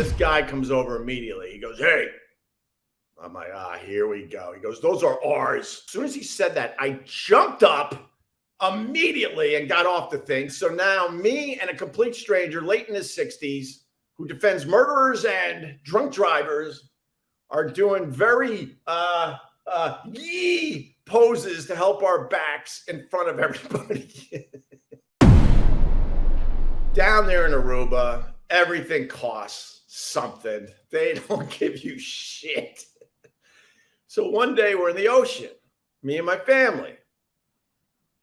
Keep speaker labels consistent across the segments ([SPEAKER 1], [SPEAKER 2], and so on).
[SPEAKER 1] this guy comes over immediately. He goes, "Hey." I'm like, here we go. He goes, "Those are ours." As soon as he said that, I jumped up immediately and got off the thing. So now me and a complete stranger late in his 60s who defends murderers and drunk drivers are doing very yee poses to help our backs in front of everybody. Down there in Aruba, everything costs something. They don't give you shit. So one day we're in the ocean, me and my family,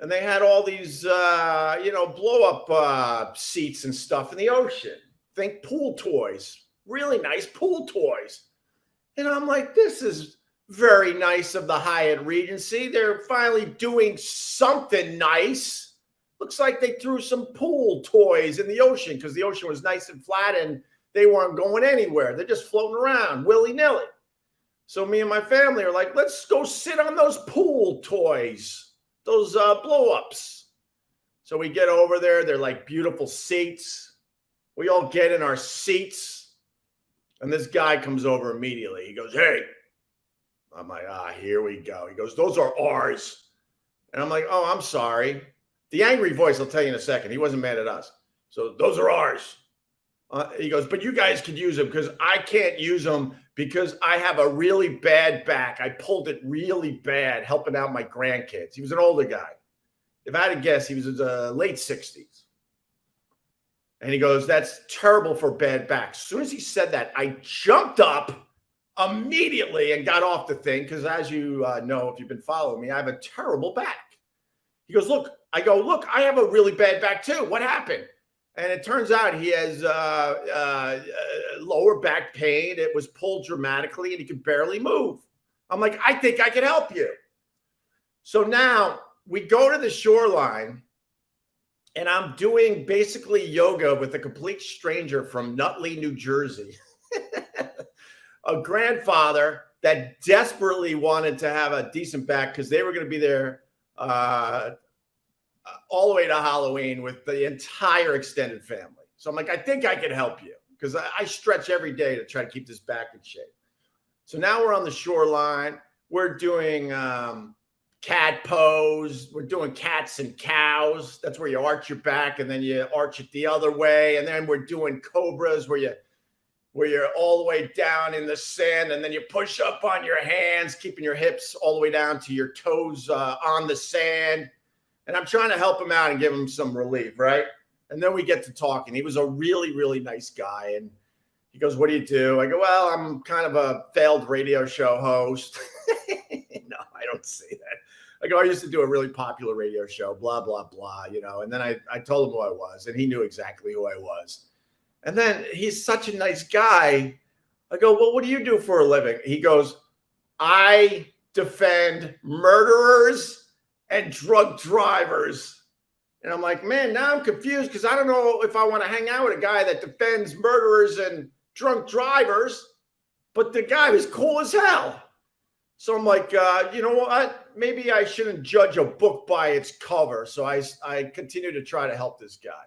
[SPEAKER 1] and they had all these, blow-up seats and stuff in the ocean. Think pool toys, really nice pool toys. And I'm like, this is very nice of the Hyatt Regency. They're finally doing something nice. Looks like they threw some pool toys in the ocean because the ocean was nice and flat and they weren't going anywhere. They're just floating around willy-nilly. So me and my family are like, let's go sit on those pool toys, those blow-ups. So we get over there. They're like beautiful seats. We all get in our seats. And this guy comes over immediately. He goes, "Hey." I'm like, here we go. He goes, "Those are ours." And I'm like, "Oh, I'm sorry." The angry voice, I'll tell you in a second. He wasn't mad at us. So "Those are ours." He goes, "But you guys could use them because I can't use them because I have a really bad back. I pulled it really bad helping out my grandkids." He was an older guy. If I had to guess, he was in the late 60s. And he goes, "That's terrible for bad backs." As soon as he said that, I jumped up immediately and got off the thing because, as you know, if you've been following me, I have a terrible back. He goes, "Look." I go, "Look, I have a really bad back too. What happened?" And it turns out he has lower back pain. It was pulled dramatically and he could barely move. I'm like, "I think I can help you." So now we go to the shoreline and I'm doing basically yoga with a complete stranger from Nutley, New Jersey. A grandfather that desperately wanted to have a decent back because they were going to be there all the way to Halloween with the entire extended family. So I'm like, "I think I can help you," because I stretch every day to try to keep this back in shape. So now we're on the shoreline. We're doing cat pose. We're doing cats and cows. That's where you arch your back and then you arch it the other way. And then we're doing cobras where you're all the way down in the sand and then you push up on your hands, keeping your hips all the way down to your toes on the sand. And I'm trying to help him out and give him some relief, right? And then we get to talking. He was a really, really nice guy. And he goes, "What do you do?" I go, "Well, I'm kind of a failed radio show host." No, I don't say that. I go, "I used to do a really popular radio show, blah, blah, blah, And then I told him who I was, and he knew exactly who I was. And then he's such a nice guy. I go, "Well, what do you do for a living?" He goes, "I defend murderers and drug drivers." And I'm like, man, now I'm confused because I don't know if I want to hang out with a guy that defends murderers and drunk drivers, but the guy was cool as hell. So I'm like, you know what? Maybe I shouldn't judge a book by its cover. So I continue to try to help this guy.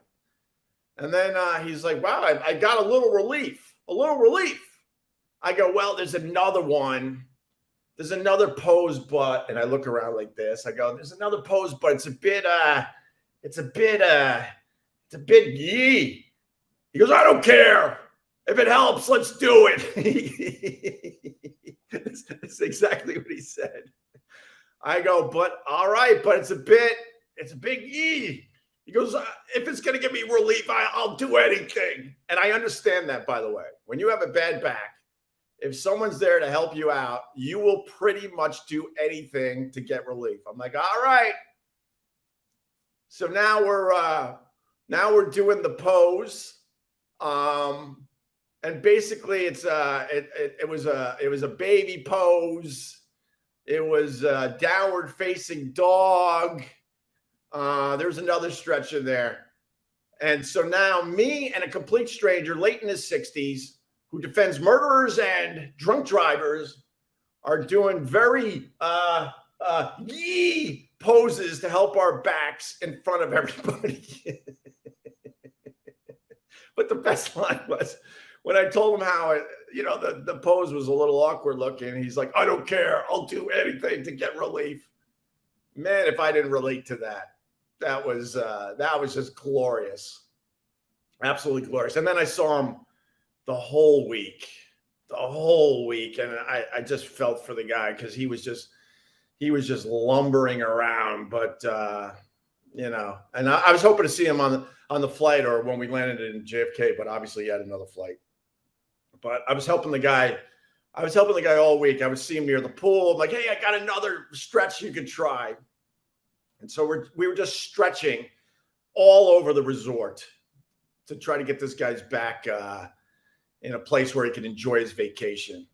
[SPEAKER 1] And then he's like, "Wow, I got a little relief. I go, "Well, there's another one. There's another pose, but," and I look around like this. I go, "There's another pose, but it's a bit yee." He goes, "I don't care. If it helps, let's do it." That's exactly what he said. I go, "But all right, but it's a big yee." He goes, "If it's going to give me relief, I'll do anything." And I understand that, by the way. When you have a bad back, if someone's there to help you out, you will pretty much do anything to get relief. I'm like, all right. So now we're doing the pose. And basically it was a baby pose. It was a downward facing dog. There's another stretch in there. And so now me and a complete stranger late in his 60s who defends murderers and drunk drivers are doing very yee poses to help our backs in front of everybody. But the best line was, when I told him how the pose was a little awkward looking, he's like, I don't care. I'll do anything to get relief. Man, if I didn't relate to that, that was just glorious. Absolutely glorious. And then I saw him the whole week. And I just felt for the guy because he was just lumbering around. But and I was hoping to see him on the flight or when we landed in JFK, but obviously he had another flight. But I was helping the guy all week. I would see him near the pool. I'm like, hey, I got another stretch you could try. And so we were just stretching all over the resort to try to get this guy's back in a place where he could enjoy his vacation.